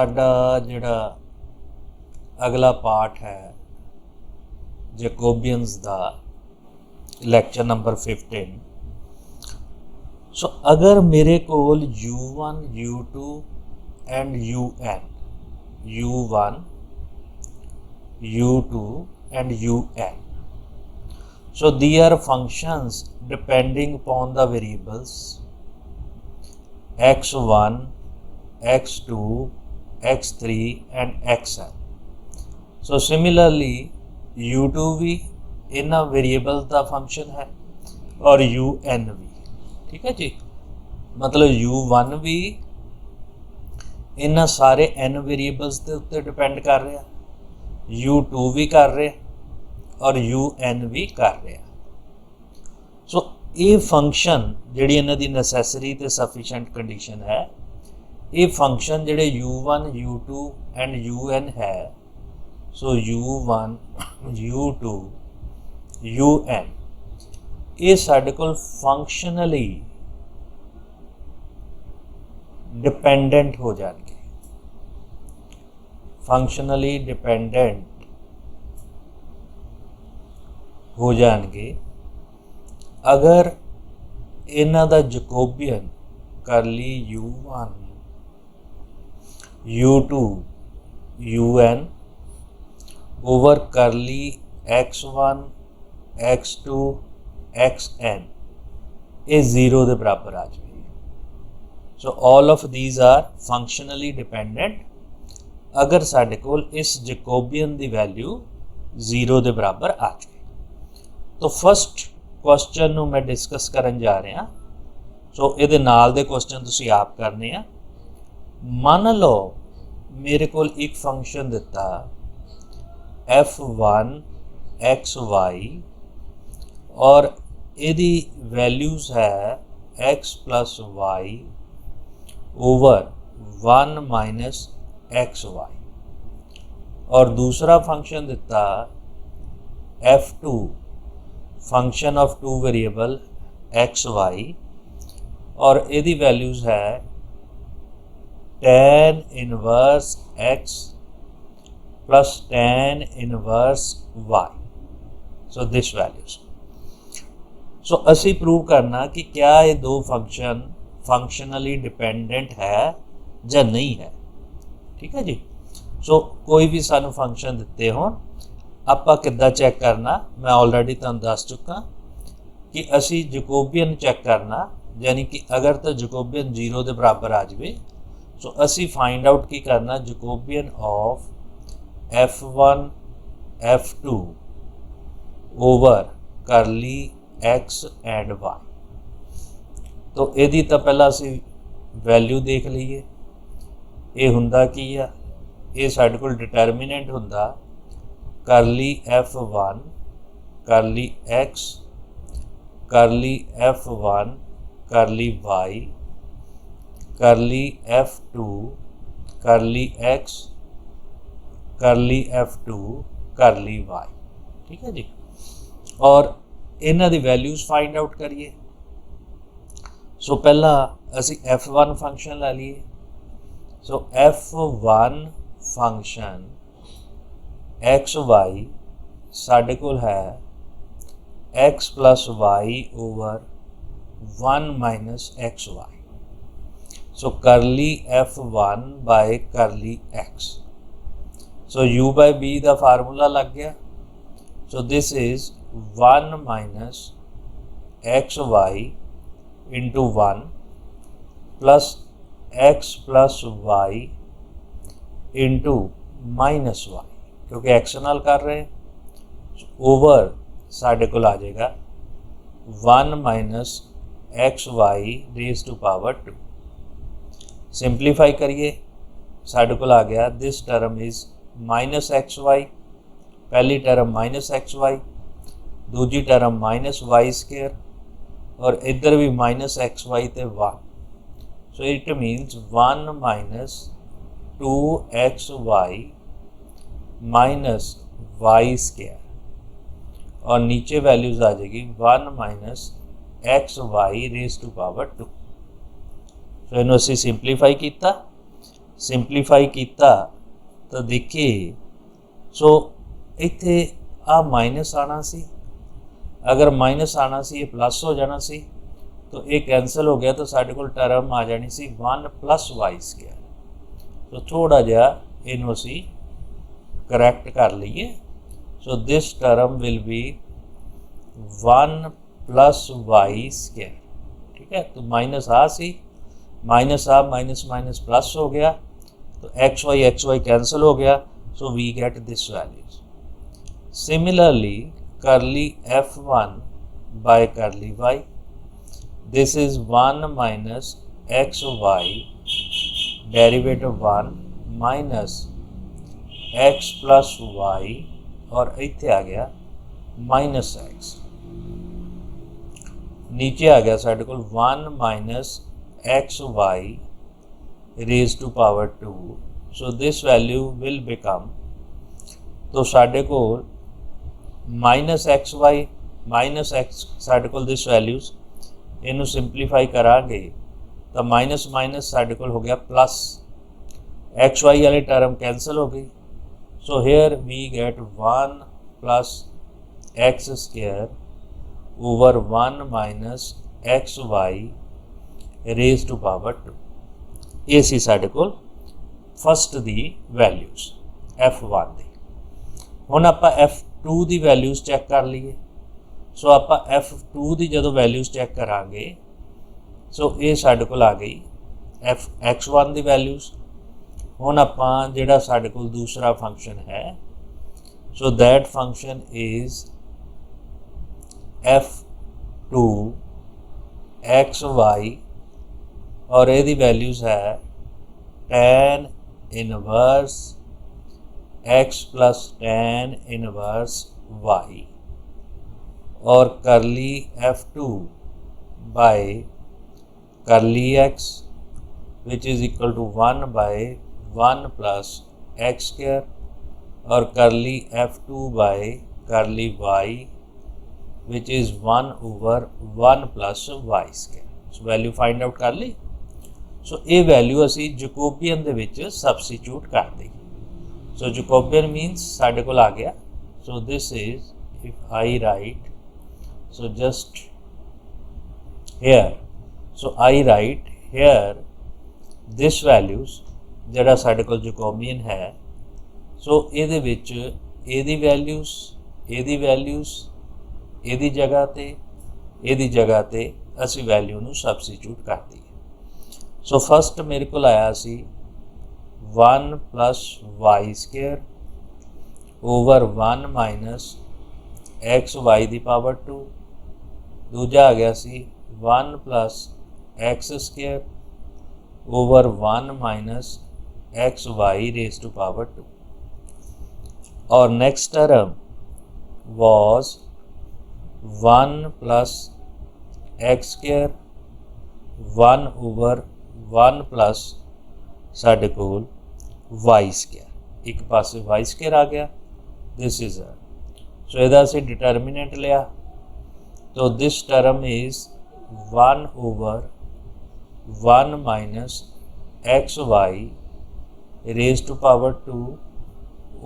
साडा जिहड़ा अगला पार्ट है जैकोबियंस दा लैक्चर नंबर 15। सो अगर मेरे कोल u1 u2 and un u1 u2 and un, so they are functions depending upon the variables x1 x2 x3 and xn। so similarly u2 भी इन variables का function है और un भी, ठीक है जी। मतलब u1 भी इन सारे n वेरिएबल्स के उत्ते डिपेंड कर रहा, u2 भी कर रहे और un भी कर रहा। सो ये फंक्शन जिहड़ी इन्हां दी नैसेसरी ते सफिशेंट कंडीशन है, ये फंक्शन जिहड़े u1 u2 एंड un है, सो u1 u2 un ये साडे कोल फंक्शनली डिपेंडेंट हो जाएंगे, फंक्शनली डिपेंडेंट हो जाएंगे अगर इन्हां दा जैकोबियन कर ली u1 u2 un ओवर कर ली x1 x2 xn ये जीरो के बराबर आ जाए। So all of these are functionally dependent अगर साडे कोल इस जैकोबियन की वैल्यू जीरो के बराबर आ जाए। तो फस्ट क्वेश्चन नूं मैं डिस्कस करन जा रहा। सो ये नाल दे क्वेश्चन तुसीं आप करने आ। मान लो मेरे कोल एक फंक्शन दिता f1 xy और यदी वैल्यूज है x plus y over 1 minus x y, और दूसरा फंक्शन दिता f2 function of two variable x y और यदी वैल्यूज है tan inverse x plus tan inverse y। So this values. So असी प्रूव करना कि क्या ये दो फंक्शन फंक्शनली डिपेंडेंट है या नहीं है, ठीक है जी। सो कोई भी सानू फंक्शन दिते हो आपां किद्दां चैक करना, मैं ऑलरेडी तुहानूं दस चुका कि असी जैकोबियन चैक करना, यानी कि अगर तो जैकोबियन जीरो के बराबर आ जाए सो असी फाइंड आउट की करना Jacobian of f1 f2 over curly x and y। तो यदी तो पहला असी वैल्यू देख लीए, ये हुंदा की आ, ये साडे कोल डिटरमिनेंट हुंदा करली f1 करली x करली f1 करली y करली f2 करली x करली f2 करली y, ठीक है जी। और इन्हां दी वैल्यूज फाइंड आउट करिए। सो पहला असी f1 फंक्शन ला लीए। सो f1 फंक्शन एक्स वाई साडे कोल है x plus y over 1 minus x y. So curly f1 by curly x। So u by b का फार्मूला लग गया। So this is 1 minus x y into 1 plus x plus y into minus y, क्योंकि x नाल कर रहे हैं, over साढ़े को आ जाएगा 1 minus x y raise to power 2। Simplify करिए, साढ़े को आ गया this term is minus x y, पहली टर्म माइनस एक्स वाई, दूजी टर्म माइनस वाई स्केयर और इधर भी माइनस एक्स वाई तो 1। So it means 1 minus 2xy minus y square और नीचे वैल्यूज आ जाएगी 1 minus x y raise to power 2। So इन्हों असी सिंपलीफाई किया, ਸਿੰਪਲੀਫਾਈ ਕੀਤਾ ਤਾਂ ਦੇਖੀਏ ਸੋ ਇੱਥੇ ਆ ਮਾइनस आना सी, अगर माइनस आना सी ये प्लस हो जाना सी, तो ये कैंसल हो गया तो साढ़े को टर्म आ जानी सी 1 + y²। तो थोड़ा जिहा इनू असी करैक्ट कर लीए। So this term will be 1 + y²। ठीक है, तो माइनस आ सी, माइनस आ माइनस माइनस प्लस हो गया, तो एक्स वाई कैंसल हो गया। So we get this values. Similarly curly f1 by curly y, this is 1 minus xy derivative 1 minus x plus y, और इत्थे आ गया माइनस x, नीचे आ गया साढ़े को 1 minus xy raised to power 2। so this value will become, तो साढ़े को minus x y minus x साढ़े को दिस वैल्यूज, इनू सिंपलीफाई करांगे तो माइनस माइनस साढ़े को हो गया प्लस, एक्स वाई वाली टर्म कैंसल हो गई। So here we get 1 + x² over 1 minus xy raise to power 2। ये सी साढ़े को फस्ट दी वैल्यूज f1 दी। हुण आपां f2 की वैल्यूज चैक कर लीए। सो आप f2 की जो वैल्यूज चैक करांगे सो ये साढ़े को आ गई x1 की वैल्यूज। हुण आपां जिहड़ा साढ़े को दूसरा फंक्शन है, so that function is f2 xy, और यदी वैल्यूज है tan inverse x + tan inverse y, और curly f2 by curly x which is equal to 1 by 1 + x², और करली f2 बाय करली y which is 1 over 1 + y²। So value find out कर ली। सो ये value असी Jacobian दे विच substitute कर दी। सो Jacobian means साढ़े को आ गया। So this is if I write, so just here, so I write here this values जड़ा साढ़े को जकोबियन है। सो ये विच एदी वैल्यूज एदी वैल्यूज एदी जगह ते असी वैल्यू नू सबस्टिट्यूट कर दी। सो फस्ट मेरे को आया सी 1 + y² over 1 minus xy the power 2। दूजा आ गया सी 1 + x² over 1 minus xy raise to power 2। और next term was 1 + x² 1 over 1 + साढ़े को y², एक पासे y² आ गया, दिस इज सो यदा असी डिटर्मिनेंट लिया तो this term is 1 over 1 minus xy raise to power 2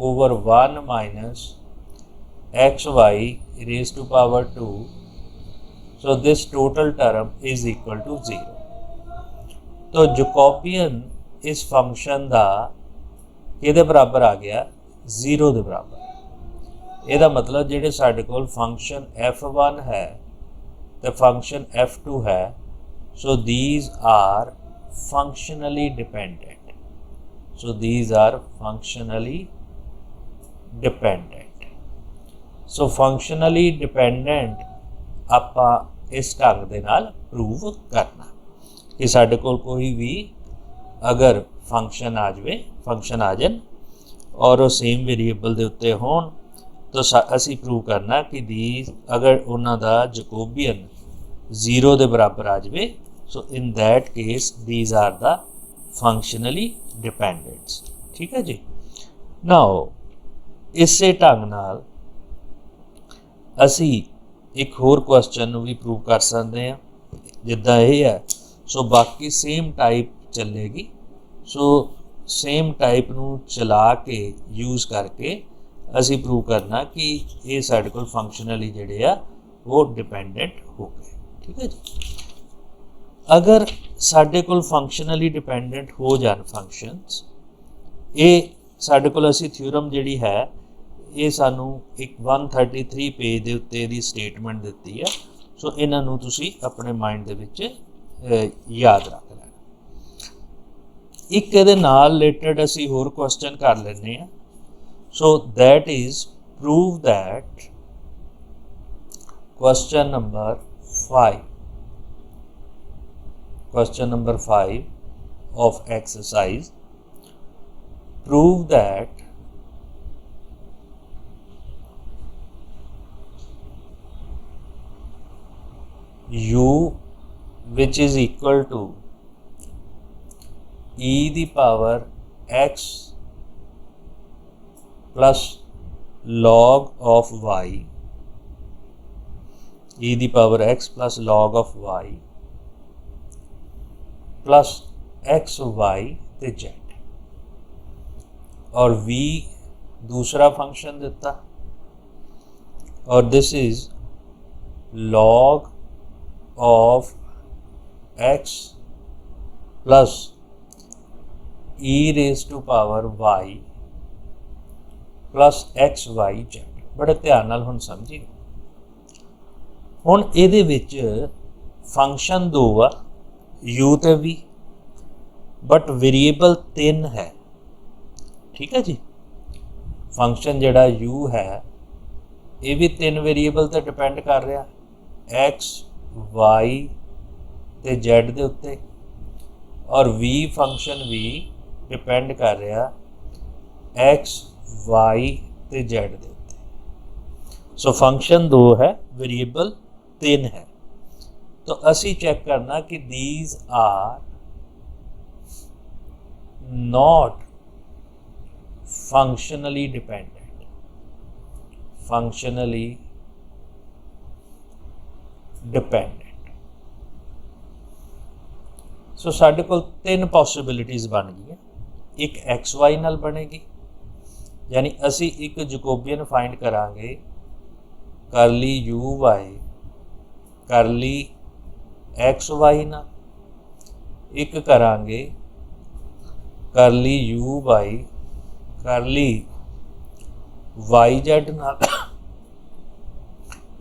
over 1 minus xy raise to power 2। So this total term is equal to 0। तो जकोबियन इस फंक्शन का किहदे बराबर आ गया, 0 के बराबर। यदा मतलब जिहड़े साडे कोल फंक्शन f1 है तो फंक्शन f2 है, so these are functionally dependent. So these are functionally dependent. So functionally dependent आपां इस ढंग दे नाल प्रूव करना कि साडे कोल कोई भी अगर फंक्शन आ जाए, फंक्शन आ जाए और वो सेम वेरीएबल के उत्ते होण, तो असी प्रूव करना कि दीज अगर उन्हां दा जकोबियन 0 के बराबर आ जाए, so in that case these are the functionally dependents. ठीक है जी। नाउ इसे ढंग नाल असी एक होर क्वेश्चन भी प्रूव कर सकते हैं जिद्दां ये है। सो बाकी सेम टाइप चलेगी। सो सेम टाइप नू चला के यूज़ करके असी प्रूव करना कि ये साडे कोल फंक्शनली जिहड़े आ वो डिपेंडेंट हो गए। ठीक है जी। अगर साडे कोल फंक्शनली डिपेंडेंट हो जान फंक्शनस, ये साडे कोल असी थ्योरम जिहड़ी है ये सानू एक 133 पेज के उत्ते इहदी स्टेटमेंट दित्ती है। सो इन्हां नू तुसी अपने माइंड दे विच याद रख लेना। एक इहदे नाल रिलेटेड असी होर क्वेश्चन कर लैंदे हैं। So that is prove that question number 5, question number 5 of exercise, prove that u which is equal to e the power x plus log of y, e the power x plus log of y plus x y ते z, और v दूसरा function दिता, और this is log of x plus e raise to power y plus x y z. बड़े ध्यान नाल हुण समझिए। हुण इहदे विच फंक्शन दो आ, u ते v, बट वेरिएबल 3 है। ठीक है जी। फंक्शन जिहड़ा u है ये भी 3 वेरिएबल ते डिपेंड कर रहा, x y ते z दे उत्ते, और v फंक्शन भी डिपेंड कर रहा x y ते z दे उत्ते। सो फंक्शन 2 है, वेरिएबल 3 है। तो असी चेक करना कि these are not functionally dependent, functionally dependent. So साडे कोल 3 पॉसिबिलिटीज़ बन गई। एक एक्स वाई नाल बनेगी, यानी असी एक जकोबियन फाइंड करांगे curly u y curly x y ना, एक करांगे curly u y curly y z ना,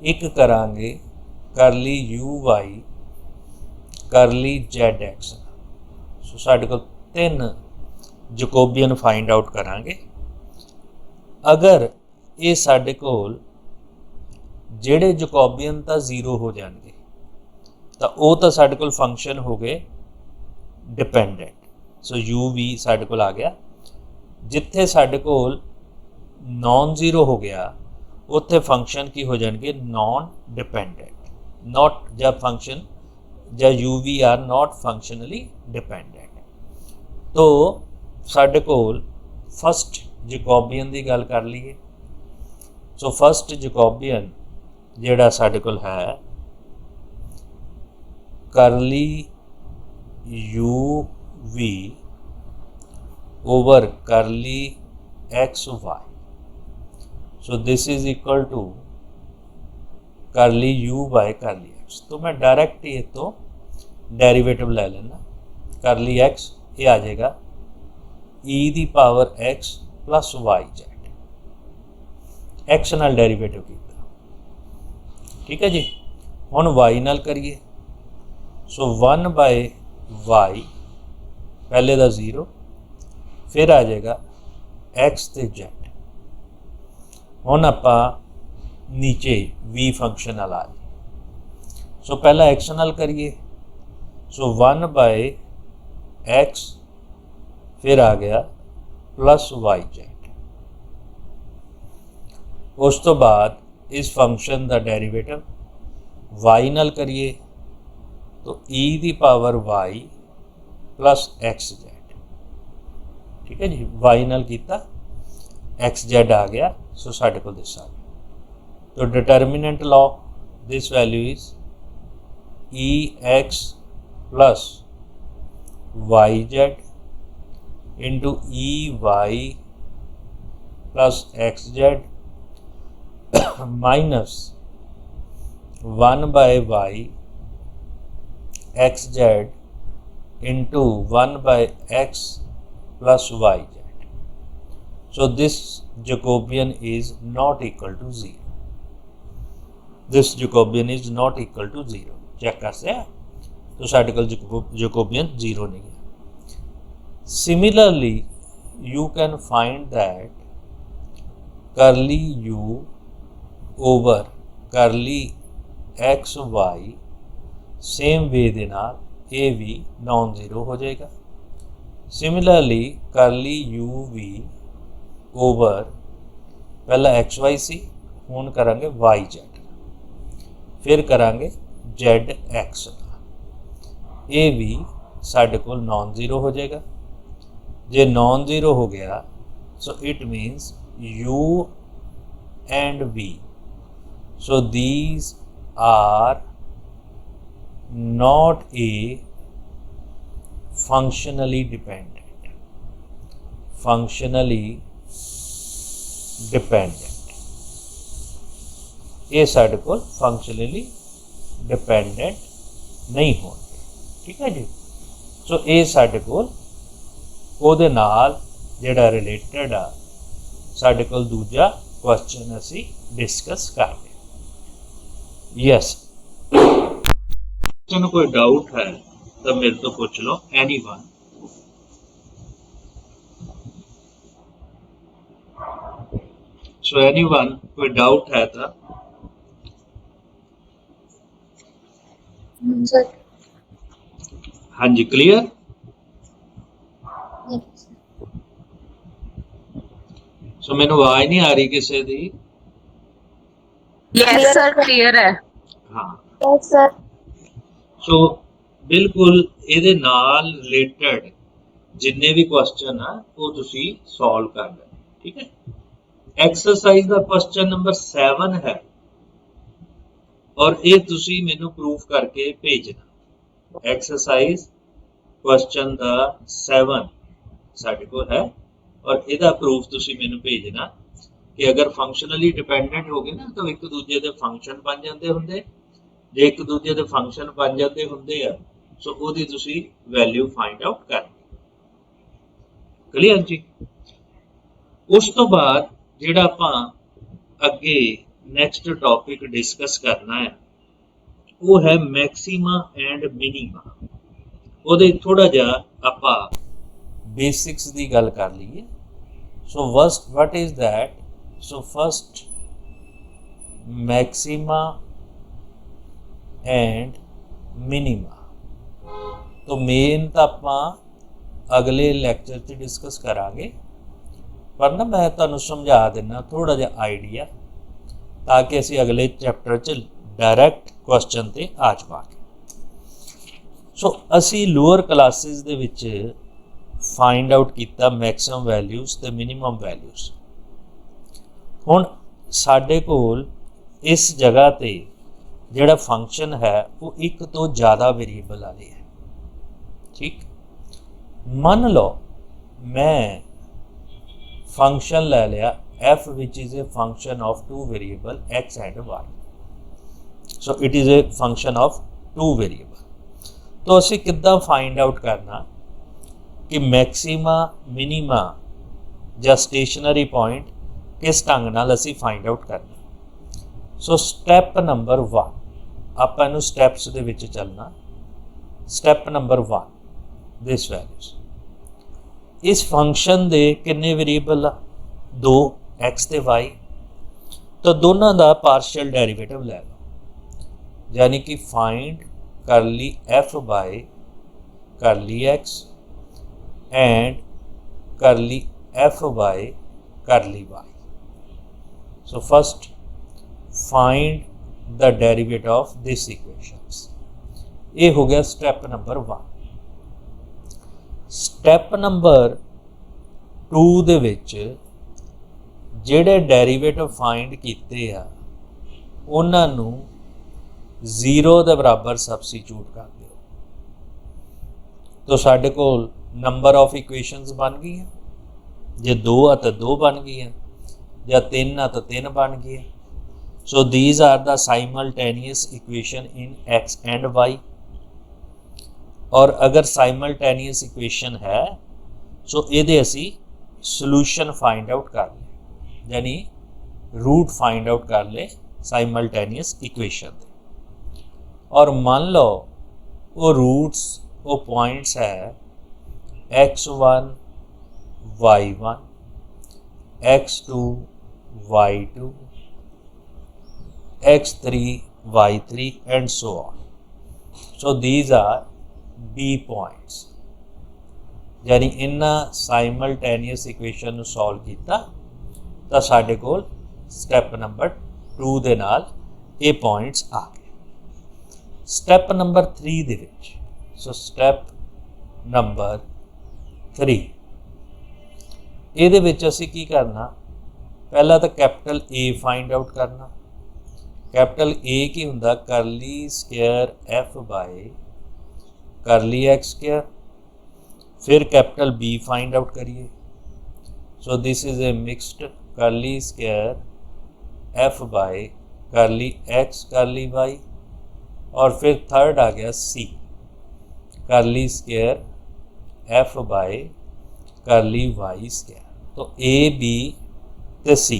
एक करांगे curly u y curly z x. So साडे कोल 3 जकोबियन फाइंड आउट करांगे। अगर ये साडे कोल जिहड़े जकोबियन तां 0 हो जाएंगे तो वो तो साडे कोल फंक्शन हो गए डिपेंडेंट। सो यू वी साडे कोल आ गया। जिथे साडे कोल नॉन जीरो हो गया उत्थे फंक्शन की हो जाएंगे नॉन डिपेंडेंट, नॉट जब फंक्शन जब u v are not functionally dependent. तो साडे कोल फस्ट जकोबियन की गल कर लीए। सो फस्ट जकोबियन जिहड़ा साडे कोल है curly u v over curly x y. So this is equal to curly u by curly x. तो मैं डायरेक्ट ये तो डेरिवेटिव ले लेना। करली एक्स ये आ जाएगा ई दी power x plus y z, x नाल डेरिवेटिव किया। ठीक है जी। हुण वाई नाल करिए। सो 1 बाय वाई पहले दा 0, फिर आ जाएगा एक्स ते जेड। हुण आपां नीचे वी फंक्शन नाल आ जाए। सो पहला एक्स नाल करिए। सो 1 बाय एक्स फिर आ गया प्लस वाई जेड। उस तो बाद इस फंक्शन का डेरिवेटिव वाई नाल करिए तो ई दी power y plus x z. ठीक है जी। वाई नाल कीता एक्स जेड आ गया। सो साडे कोल दिस आ गया। तो डिटर्मिनेंट लॉ this value is e x plus y z into e y plus x z minus 1 by y x z into 1 by x plus y z. So this Jacobian is not equal to 0. This Jacobian is not equal to 0. Check कर से तो साढ़े को Jacobian 0 नहीं है। Similarly, you can find that curly u over curly x y same way ਦੇ ਨਾਲ a भी नॉन जीरो हो जाएगा। Similarly, curly u भी ओवर पहला एक्स वाई सी हुण करांगे वाई जेड फिर करांगे जेड एक्स ए भी साढ़े कोल नॉन जीरो हो जाएगा। जे नॉन जीरो हो गया so it means u and v, so these are not a functionally dependent, functionally dependent ये साढ़े को फंक्शनली डिपेंडेंट नहीं होंगे। ठीक है जी। सो ये साढ़े को ਉਹਦੇ ਨਾਲ ਜਿਹੜਾ ਰਿਲੇਟਡ ਆ ਸਾਡੇ ਕੋਲ ਦੂਜਾ ਕੁਐਸਚਨ ਅਸੀਂ ਡਿਸਕਸ ਕਰਦੇ ਹਾਂ। ਯੈਸ, ਤੁਹਾਨੂੰ ਕੋਈ ਡਾਊਟ ਹੈ ਤਾਂ ਮੇਰੇ ਤੋਂ ਪੁੱਛ ਲਓ, ਐਨੀਵਨ। सो एनीवन कोई डाउट है तो हाँ जी, क्लियर। सो मैनू आवाज नहीं आ रही किसी दी? यस सर, क्लियर है। हाँ यस सर। सो बिल्कुल ਇਹਦੇ ਨਾਲ ਰਿਲੇਟਡ ਜਿੰਨੇ ਵੀ ਕੁਐਸਚਨ ਆ ਉਹ ਤੁਸੀਂ ਸੋਲਵ ਕਰ ਲੈਣੇ। ਠੀਕ ਹੈ। एक्सरसाइज का क्वेश्चन नंबर 7 है और ये तुसी मैनू प्रूफ करके भेजना। एक्सरसाइज क्वेश्चन का 7 साडे को है और इहदा प्रूफ तुसी मैनू भेजना कि अगर फंक्शनली डिपेंडेंट हो गए ना तो एक दूजे के फंक्शन बन जाते होंगे। जे एक दूजे के फंक्शन बन जाते होंगे सो उहदी तुसी वैल्यू फाइंड आउट कर। क्लियर जी। उस तो बाद ਜਿਹੜਾ ਆਪਾਂ ਅੱਗੇ ਨੈਕਸਟ ਟੌਪਿਕ ਡਿਸਕਸ ਕਰਨਾ ਹੈ ਉਹ ਹੈ ਮੈਕਸਿਮਾ ਐਂਡ ਮਿਨੀਮਾ। ਉਹਦੇ ਥੋੜਾ ਜਿਹਾ ਆਪਾਂ ਬੇਸਿਕਸ ਦੀ ਗੱਲ ਕਰ ਲਈਏ। So first what is that? So first maxima and minima तो मेन तो ਆਪਾਂ अगले लैक्चर 'ਚ डिस्कस करांगे, पर ना मैं तुहानूं समझा देना थोड़ा जिहा आइडिया ताकि असीं अगले चैप्टर च डायरैक्ट क्वेश्चन ते आ जावांगे। सो असीं लोअर क्लासिस दे विच फाइंड आउट कीता मैक्सिमम वैल्यूज़ ते मिनिमम वैल्यूज़। हुण साडे कोल इस जगह ते जिहड़ा फंक्शन है वो एक तो ज़्यादा वेरीएबल वाले है। ठीक, मान लो मैं फंक्शन ले लिया f which is a function of two variable x and y, so it is a function of two variable। तो असी किद्दां फाइंड आउट करना कि मैक्सिमा मिनिमा या स्टेशनरी पॉइंट किस ढंग नाल असी फाइंड आउट करना। सो स्टैप नंबर 1 आपां नूं स्टैप्स दे विच चलना। स्टैप नंबर 1 दिस वैल्यूज इस फंक्शन दे किन्ने वेरीएबल आ? 2 एक्स ते वाई। तो दोनों का पार्शियल डेरिवेटिव ले लो, यानी कि find curly f by curly x and curly f by curly y. So first find the derivative of this equations. ये हो गया स्टेप नंबर 1। स्टैप नंबर 2 ਦੇ ਵਿੱਚ ਜਿਹੜੇ ਡੈਰੀਵੇਟਿਵ ਫਾਈਂਡ ਕੀਤੇ ਆ ਉਹਨਾਂ ਨੂੰ 0 ਦੇ ਬਰਾਬਰ ਸਬਸਟੀਟਿਊਟ ਕਰ ਦਿਓ। तो साढ़े कोल नंबर ऑफ इक्वेशनस बन गई हैं, जे 2 आ तो 2 बन गई हैं, या 3 आ तो 3 बन गई हैं। So these are the simultaneous equation in x and y. और अगर साइमल्टेनियस इक्वेशन है सो ये असी सोल्यूशन फाइंड आउट कर ले, यानी रूट फाइंड आउट कर ले साइमल्टेनियस इक्वेशन दे। और मान लो वो रूट्स वो पॉइंट्स है x1 y1 x2 y2 x3 y3 and so on. So these are B points, यानी इन्हां साइमल्टेनियस इक्वेशन सॉल्व किया तो साढ़े कोल स्टैप नंबर 2 दे नाल ये पॉइंट्स आ गए। स्टैप नंबर 3 दे विच, सो स्टैप नंबर 3 ये विच असी की करना, पहला तो कैपिटल ए फाइंड आउट करना। कैपिटल ए की हुंदा curly square f by curly x square. फिर कैपिटल बी फाइंड आउट करिए, so this is a mixed curly square f by curly x curly y. और फिर थर्ड आ गया C, curly square f by curly y square. तो A B ते सी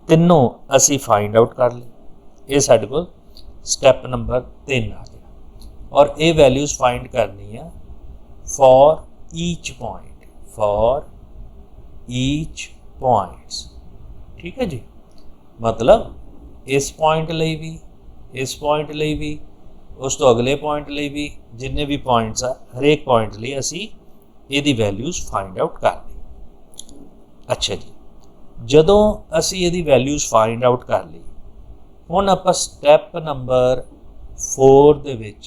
तीनों असी फाइंड आउट कर ले, ये साढ़े को स्टैप नंबर 3 आ गया। और ये वैल्यूज़ फाइंड करनी है for each point, for each points. ठीक है जी, मतलब इस पॉइंट ਲਈ भी, इस पॉइंट ਲਈ भी, उस तो अगले पॉइंट ਲਈ भी, जिन्ने भी पॉइंट्स आ हरेक पॉइंट ਲਈ असी ਇਹਦੀ वैल्यूज़ फाइंड आउट कर ली। अच्छा जी, ਜਦੋਂ ਅਸੀਂ ਇਹਦੀ वैल्यूज़ फाइंड आउट कर ली, ਹੁਣ ਆਪਾਂ स्टैप नंबर 4 ਦੇ ਵਿੱਚ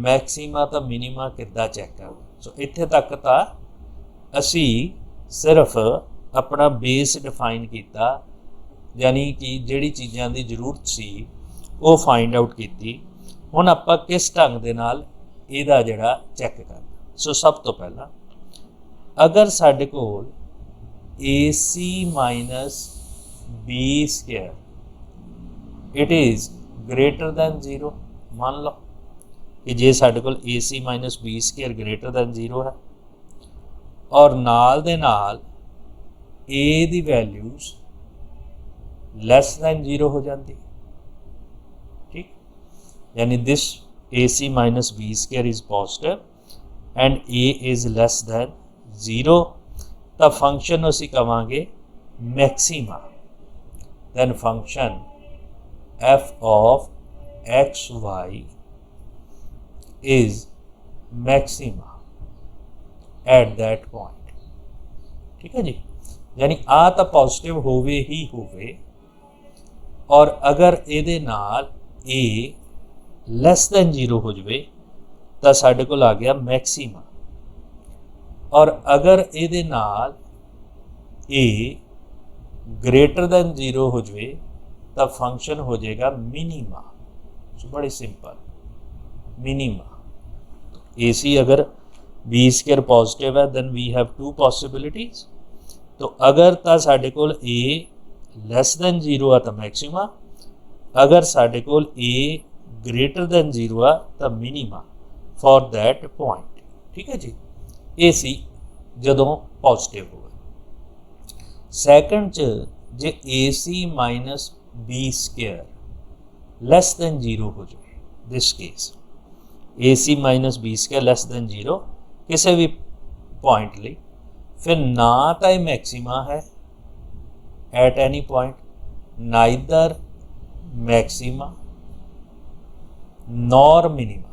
मैक्सीमा तो मिनीमा किद्दां चैक करना। सो इत्थे तक तो असी सिर्फ अपना बेस डिफाइन किया, यानी कि जिहड़ी चीज़ां दी जरूरत सी वो फाइंड आउट की। हुण आपां किस ढंग दे नाल इहदा जिहड़ा चैक करना। सो सब तो पहला अगर साडे कोल AC minus b square it is greater than 0, मान लो कि जे साडे कोल AC minus b square greater than 0 है, और नाल दे नाल A दी वैल्यूज़ लैस दैन 0 हो जाती। ठीक, यानी this AC minus b square is positive and A is less than 0, तो फंक्शन असी कहांगे maxima. Then function f of x y is maxima at that point। ठीक है जी, यानी आ तो पॉजिटिव होवे ही होवे, और अगर ये नाल ए लैस दैन 0 हो जाए तो साढ़े को आ गया मैक्सीमा, और अगर ये नाल ए ग्रेटर दैन 0 हो जाए तो फंक्शन हो जाएगा मिनीमा। बड़ी सिंपल, मिनीमा। AC अगर बी स्क्वायर पॉजिटिव है दैन वी हैव 2 पॉसिबिलिटीज़। तो अगर तो साढ़े कोल A लैस दैन 0 आ तो मैक्सीमा, अगर साढ़े कोल A ग्रेटर दैन 0 आ तो मिनीमा फॉर दैट पॉइंट। ठीक है जी, ये सी जदों पॉजिटिव हो। सैकेंड च जे AC minus b square less than 0 हो जाए, this case AC minus b square less than 0 किसी भी पॉइंट ਲਈ, फिर ना तो मैक्सीमा है at any point, neither maxima nor minima,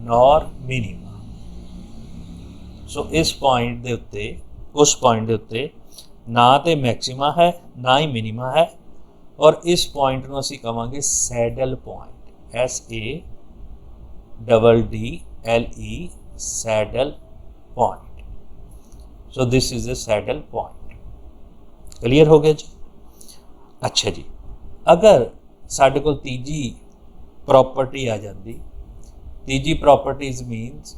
nor minima. So इस पॉइंट के उत्ते, उस पॉइंट के उत्ते ना तो मैक्सीमा है ना ही मिनीमा है, और इस पॉइंट को असी कहांगे saddle point, SADDLE saddle point. So this is a saddle point. Clear हो गया जी। अच्छा जी, अगर साडे कोल तीजी प्रॉपर्टी आ जाती, तीजी प्रॉपर्टीज मीनस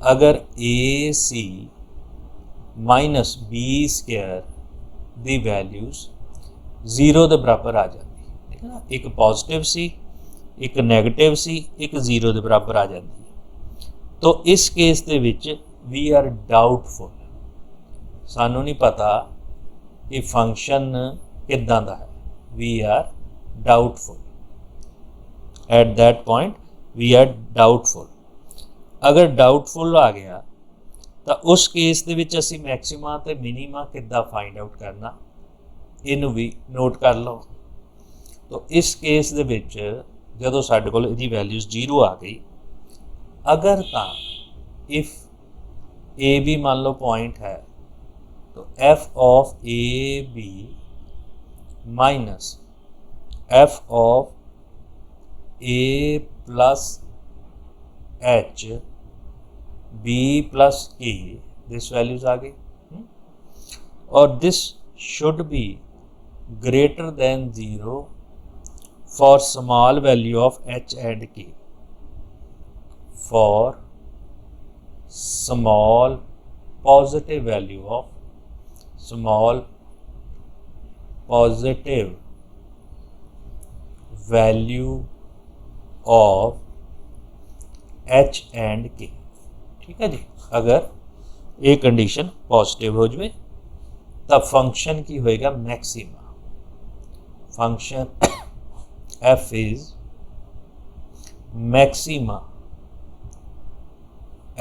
अगर a c minus b square दी वैल्यूज़ जीरो के बराबर आ जाती, ठीक है ना। एक पॉजिटिव सी, एक नैगेटिव सी, एक जीरो के बराबर आ जाती है। तो इस केस दे विच वी आर डाउटफुल, सानू नहीं पता कि फंक्शन किदां दा है। We are doubtful, at that point we are doubtful. अगर डाउटफुल आ गया तो उस केस दे विच असी मैक्सिमा ते मिनीमा किद्दां फाइंड आउट करना, इनू भी नोट कर लो। तो इस केस दे विच जदों साडे कोल इहदी वैल्यूज़ जीरो आ गई, अगर तां इफ ए बी मान लो पॉइंट है, तो f of a b minus f of a plus h b plus a, this values आ गई। और this should be greater than zero for small value of h and k, for small positive value of small positive value of h and k, ठीक है जी। अगर ये condition positive हो जाए तब फंक्शन की होएगा maxima. Function f is maxima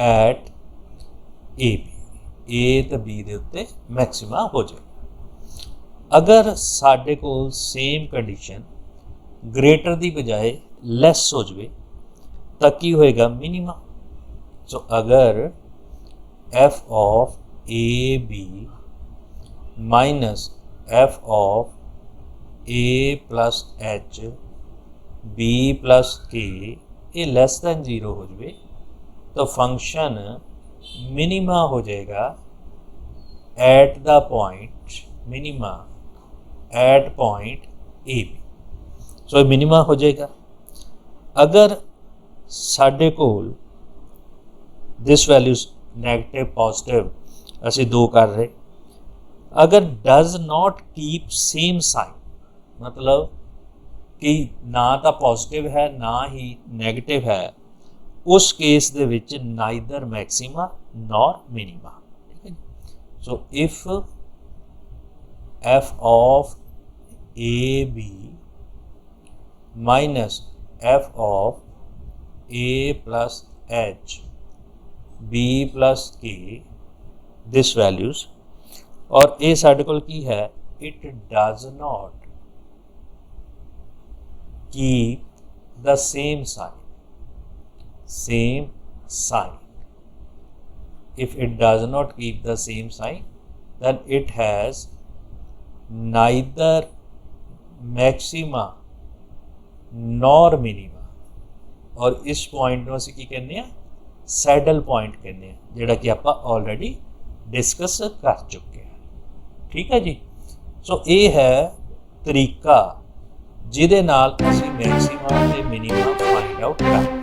at a b, ए तो बी दे उत्ते मैक्सिमा हो जाए। अगर साडे कोल सेम कंडीशन ग्रेटर दी बजाय लैस हो जाए तो की होएगा मिनिमा। सो अगर f of a b minus f of a plus h b plus k ये लेस दैन जीरो हो जाए तो फंक्शन मिनिमा हो जाएगा at the point minima at point a b. So minima हो जाएगा। अगर साडे कोल दिस वैल्यूज नैगेटिव पॉजिटिव असी दो कर रहे, अगर does not keep same sign, मतलब कि ना तो पॉजिटिव है ना ही नैगेटिव है, उस केस दे विच नाइदर मैक्सिमा नॉर मिनिमा, ठीक है। So if f of a b minus f of a plus h b plus k, this values, और ये साडे कोल की है, it does not keep the same sign, same sign. If it does not keep the same sign then it has neither maxima nor minima। और इस point में असीं की कहने हैं, सैडल पॉइंट कहने हैं, जिहड़ा कि आपां ऑलरेडी डिस्कस कर चुके हैं, ठीक है जी। सो ये है तरीका जिहदे नाल असीं मैक्सिमा ते मिनिमा फाइंड आउट कर